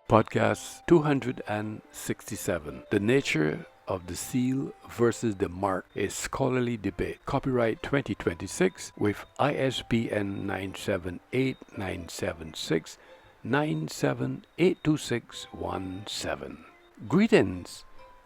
Podcast 267. The nature of the seal versus the mark, a scholarly debate. Copyright 2026 with ISBN 9789697826117. Greetings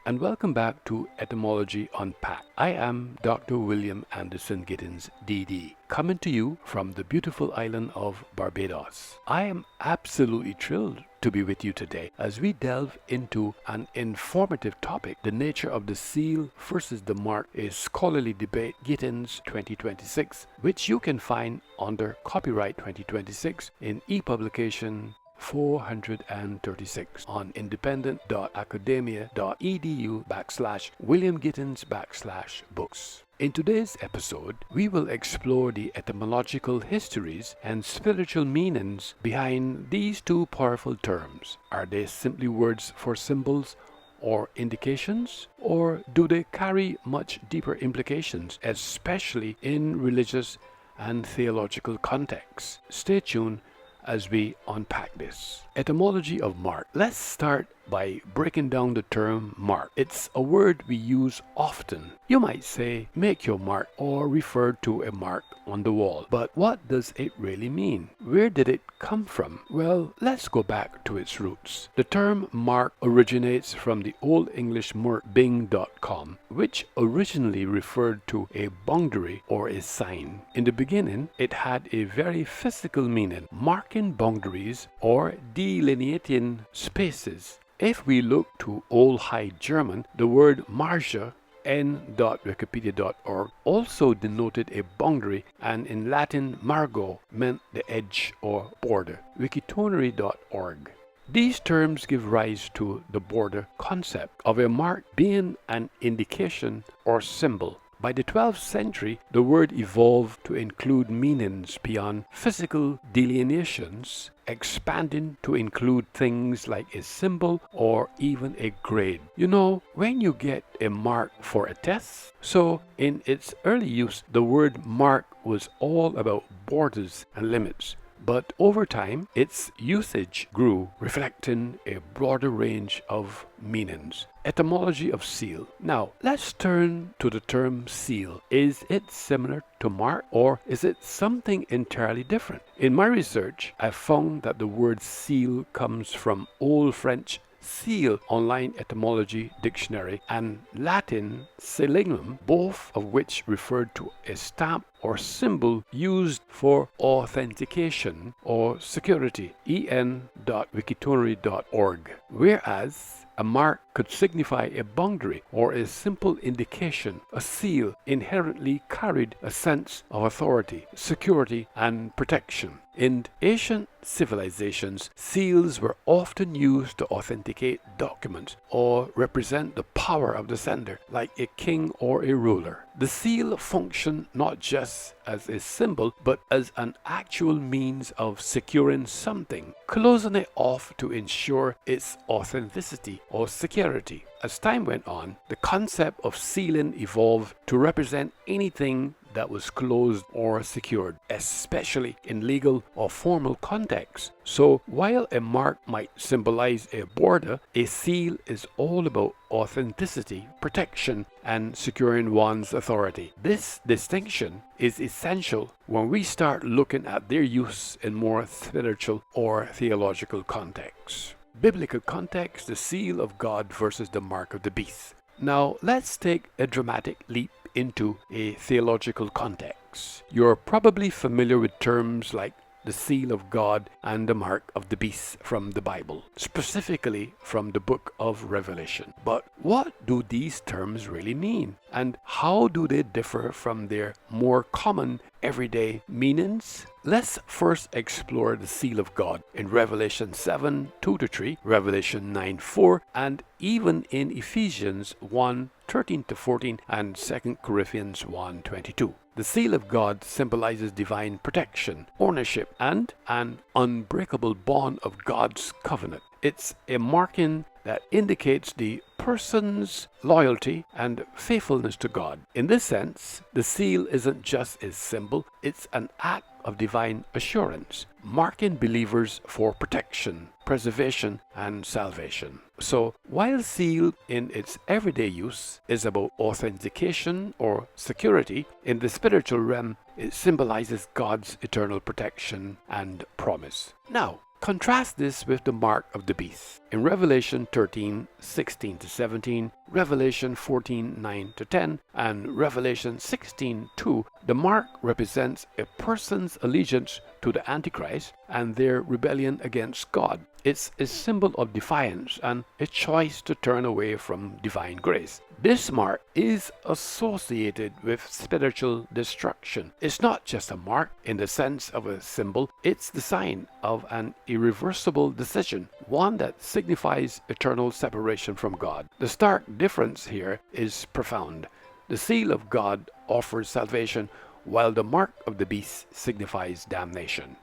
and welcome back to Etymology Unpacked. I am Dr. William Anderson Gittins, DD, coming to you from the beautiful island of Barbados. I am absolutely thrilled to be with you today as we delve into an informative topic, the nature of the seal versus the mark, a scholarly debate, Gittins 2026, which you can find under Copyright 2026 in e-publication 436 on independent.academia.edu/William Gittins/books. In today's episode, we will explore the etymological histories and spiritual meanings behind these two powerful terms. Are they simply words for symbols or indications, or do they carry much deeper implications, especially in religious and theological contexts? Stay tuned as we unpack this. Etymology of mark. Let's start by breaking down the term mark. It's a word we use often. You might say, make your mark, or refer to a mark on the wall. But what does it really mean? Where did it come from? Well, let's go back to its roots. The term mark originates from the Old English mark Bing.com, which originally referred to a boundary or a sign. In the beginning, it had a very physical meaning, marking boundaries or delineating spaces. If we look to Old High German, the word Marge n.wikipedia.org also denoted a boundary, and in Latin margo meant the edge or border. Wikitonary.org. These terms give rise to the border concept of a mark being an indication or symbol. By the 12th century, the word evolved to include meanings beyond physical delineations, expanding to include things like a symbol or even a grade. You know, when you get a mark for a test. So, in its early use, the word mark was all about borders and limits. But over time, its usage grew, reflecting a broader range of meanings. Etymology of seal. Now, let's turn to the term seal. Is it similar to mark, or is it something entirely different? In my research, I found that the word seal comes from Old French seal, online etymology dictionary, and Latin selinum, both of which referred to a stamp or symbol used for authentication or security, en.wikitonary.org, whereas a mark could signify a boundary or a simple indication. A seal inherently carried a sense of authority, security, and protection. In ancient civilizations, seals were often used to authenticate documents or represent the power of the sender, like a king or a ruler. The seal functioned not just as a symbol, but as an actual means of securing something, closing it off to ensure its authenticity or security. As time went on, the concept of sealing evolved to represent anything that was closed or secured, especially in legal or formal contexts. So while a mark might symbolize a border, a seal is all about authenticity, protection, and securing one's authority. This distinction is essential when we start looking at their use in more spiritual or theological contexts. Biblical context, the seal of God versus the mark of the beast. Now, let's take a dramatic leap into a theological context. You're probably familiar with terms like the seal of God and the mark of the beast from the Bible, specifically from the book of Revelation. But what do these terms really mean? And how do they differ from their more common everyday meanings? Let's first explore the seal of God in Revelation 7:2-3, Revelation 9:4, and even in Ephesians 1:13-14 and 2 Corinthians 1:22. The seal of God symbolizes divine protection, ownership, and an unbreakable bond of God's covenant. It's a marking that indicates the person's loyalty and faithfulness to God. In this sense, the seal isn't just a symbol, it's an act of divine assurance, marking believers for protection, preservation, and salvation. So, while seal in its everyday use is about authentication or security, in the spiritual realm it symbolizes God's eternal protection and promise. Now, contrast this with the mark of the beast. In Revelation 13:16-17, Revelation 14:9-10, and Revelation 16:2, the mark represents a person's allegiance to the Antichrist and their rebellion against God. It's a symbol of defiance and a choice to turn away from divine grace. This mark is associated with spiritual destruction. It's not just a mark in the sense of a symbol, it's the sign of an irreversible decision, one that signifies eternal separation from God. The stark difference here is profound. The seal of God offers salvation, while the mark of the beast signifies damnation.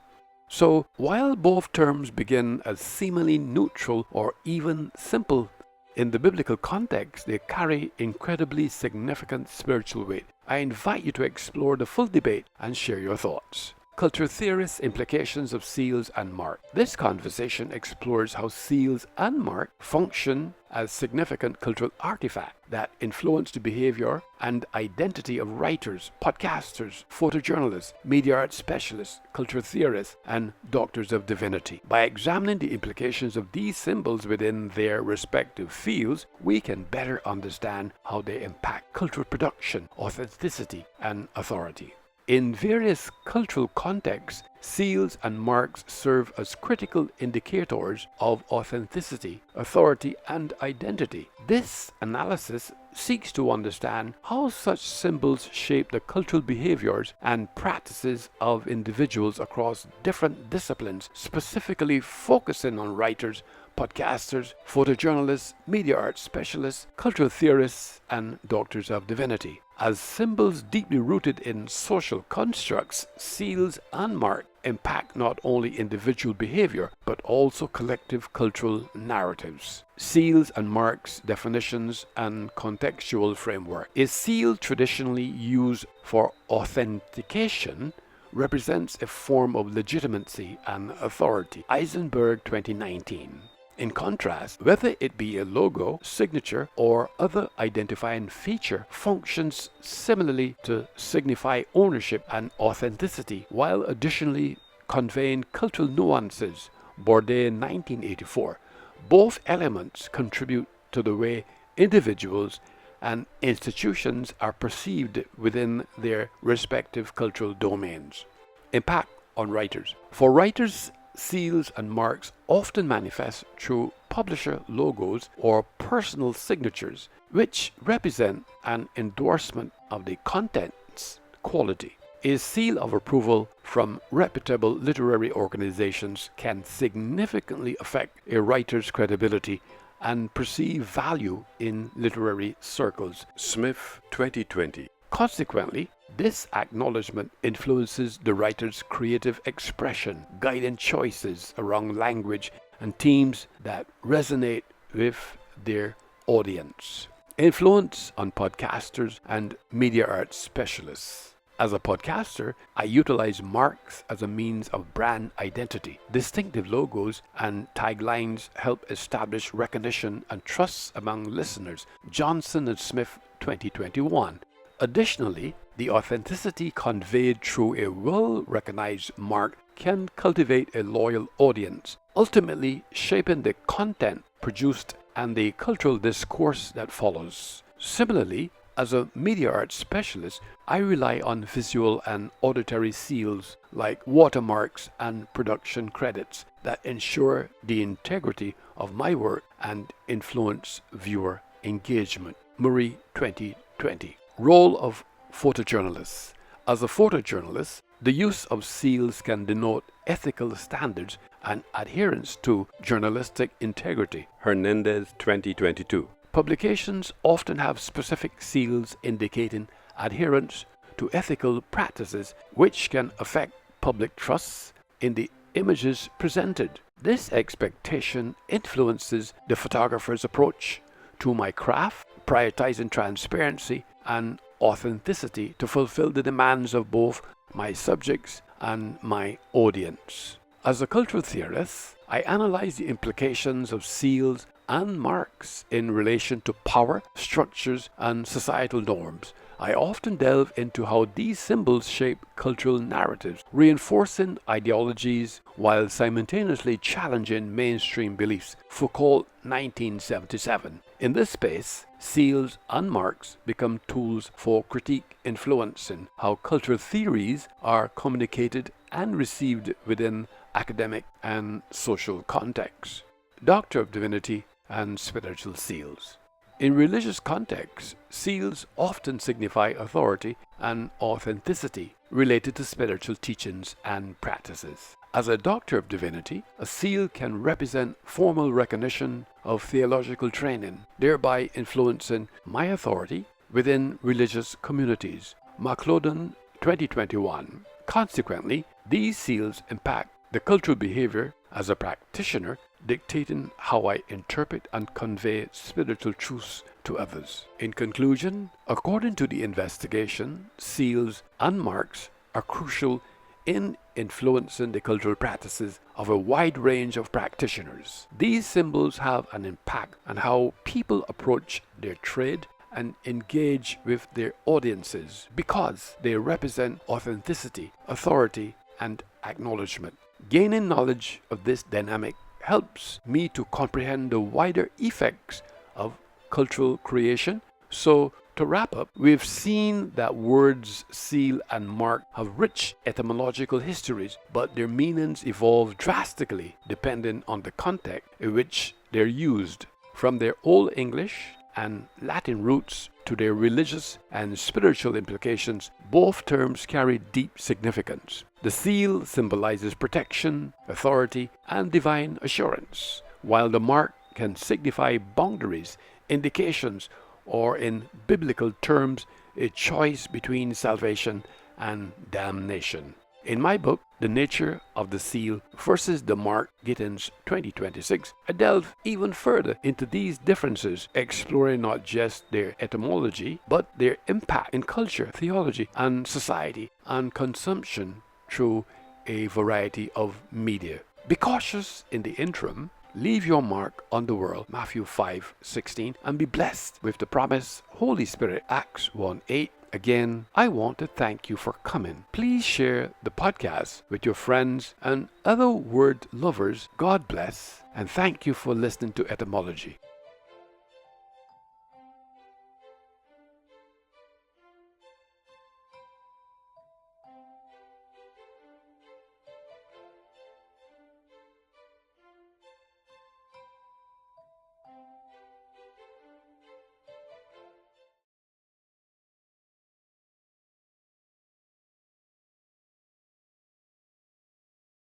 So, while both terms begin as seemingly neutral or even simple, in the biblical context, they carry incredibly significant spiritual weight. I invite you to explore the full debate and share your thoughts. Culture theorists' implications of seals and marks. This conversation explores how seals and marks function as significant cultural artifacts that influence the behavior and identity of writers, podcasters, photojournalists, media arts specialists, culture theorists, and doctors of divinity. By examining the implications of these symbols within their respective fields, we can better understand how they impact cultural production, authenticity, and authority. In various cultural contexts, seals and marks serve as critical indicators of authenticity, authority, and identity. This analysis seeks to understand how such symbols shape the cultural behaviors and practices of individuals across different disciplines, specifically focusing on writers, podcasters, photojournalists, media arts specialists, cultural theorists, and doctors of divinity. As symbols deeply rooted in social constructs, seals and marks impact not only individual behavior, but also collective cultural narratives. Seals and marks, definitions, and contextual framework. A seal traditionally used for authentication represents a form of legitimacy and authority. Eisenberg 2019. In contrast, whether it be a logo, signature, or other identifying feature, functions similarly to signify ownership and authenticity, while additionally conveying cultural nuances. Bourdain 1984. Both elements contribute to the way individuals and institutions are perceived within their respective cultural domains. Impact on writers. For writers, seals and marks often manifest through publisher logos or personal signatures, which represent an endorsement of the content's quality. A seal of approval from reputable literary organizations can significantly affect a writer's credibility and perceived value in literary circles. Smith 2020. Consequently, this acknowledgement influences the writer's creative expression, guiding choices around language and themes that resonate with their audience. Influence on podcasters and media arts specialists. As a podcaster, I utilize marks as a means of brand identity. Distinctive logos and taglines help establish recognition and trust among listeners. Johnson & Smith 2021. Additionally, the authenticity conveyed through a well-recognized mark can cultivate a loyal audience, ultimately shaping the content produced and the cultural discourse that follows. Similarly, as a media arts specialist, I rely on visual and auditory seals like watermarks and production credits that ensure the integrity of my work and influence viewer engagement. Murray 2020. Role of photojournalists. As a photojournalist, the use of seals can denote ethical standards and adherence to journalistic integrity. Hernandez 2022. Publications often have specific seals indicating adherence to ethical practices, which can affect public trust in the images presented. This expectation influences the photographer's approach to my craft, prioritizing transparency and authenticity to fulfill the demands of both my subjects and my audience. As a cultural theorist, I analyze the implications of seals and marks in relation to power, structures, and societal norms. I often delve into how these symbols shape cultural narratives, reinforcing ideologies while simultaneously challenging mainstream beliefs. Foucault, 1977. In this space, seals and marks become tools for critique, influencing how cultural theories are communicated and received within academic and social contexts. Doctor of Divinity and Spiritual Seals. In religious contexts, seals often signify authority and authenticity related to spiritual teachings and practices. As a Doctor of Divinity, a seal can represent formal recognition of theological training, thereby influencing my authority within religious communities. McLeod, 2021. Consequently, these seals impact the cultural behavior as a practitioner, dictating how I interpret and convey spiritual truths to others. In conclusion, according to the investigation, seals and marks are crucial in influencing the cultural practices of a wide range of practitioners. These symbols have an impact on how people approach their trade and engage with their audiences because they represent authenticity, authority, and acknowledgement. Gaining knowledge of this dynamic helps me to comprehend the wider effects of cultural creation. So, to wrap up, we've seen that words seal and mark have rich etymological histories, but their meanings evolve drastically depending on the context in which they're used. From their Old English and Latin roots to their religious and spiritual implications, both terms carry deep significance. The seal symbolizes protection, authority, and divine assurance, while the mark can signify boundaries, indications, or in biblical terms, a choice between salvation and damnation. In my book, The Nature of the Seal versus the Mark, Gittins 2026, I delve even further into these differences, exploring not just their etymology, but their impact in culture, theology, and society, and consumption through a variety of media. Be cautious in the interim. Leave your mark on the world, Matthew 5:16, and be blessed with the promise, Holy Spirit, Acts 1:8. Again, I want to thank you for coming. Please share the podcast with your friends and other word lovers. God bless, and thank you for listening to Etymology.